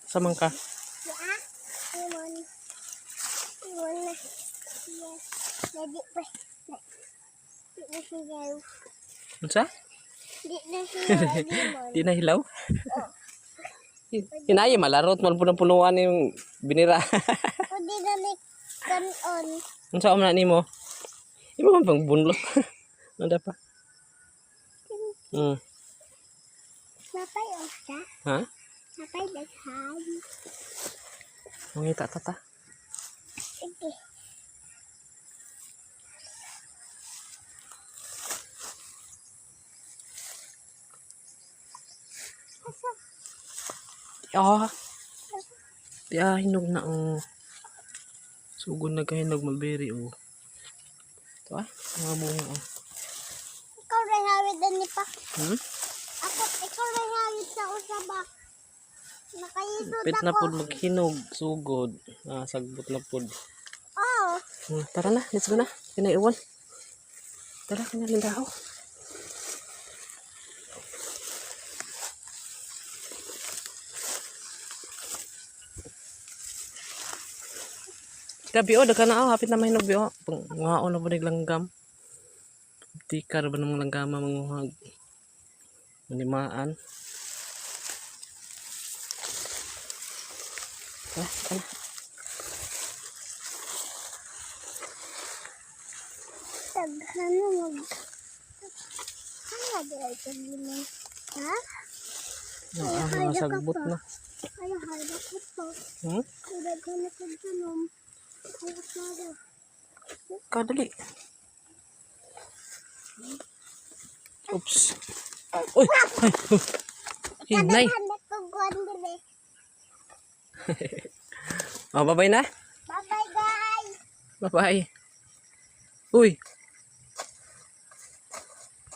Samang ka? Iwan na. Yes. Jadi pa. Di na sigaw. Unsa? Di na sigaw. Di na hilaw? Hinaya malarot man puno-punuan yung binira. Pwede na ni kanon. Unsa man nimo? Imo man pang bunlot. Ano pa? Napay osa. Ha? Napay daghan. Mangita ta. Sige. Asa? Hinog na Sugod na kahinog malberi Ito mga bunga Ikaw rin hawid ni pa. Ikaw rin hawid sa usaba. Nakayisod Pit na ako. pod maghinog sugod. Sagbot na pod. Oh. Tara na, let's go na. Kinaiwan. Tara, kinalindahaw. Gabi daga na hapit na mahinog bio. Pangaon na po naglanggam. Tikar ba ng langgama manguhag. Manimaan. Tara. Taghan na mag... Ano ba ito limang? Ha? Masagbot na. Ayaw, harap ko to. Daghan na pagsanom. Ayaw, harap. Kadali. Oops. Uy! Hinay! Bye-bye na. Bye-bye, guys. Bye-bye. Uy!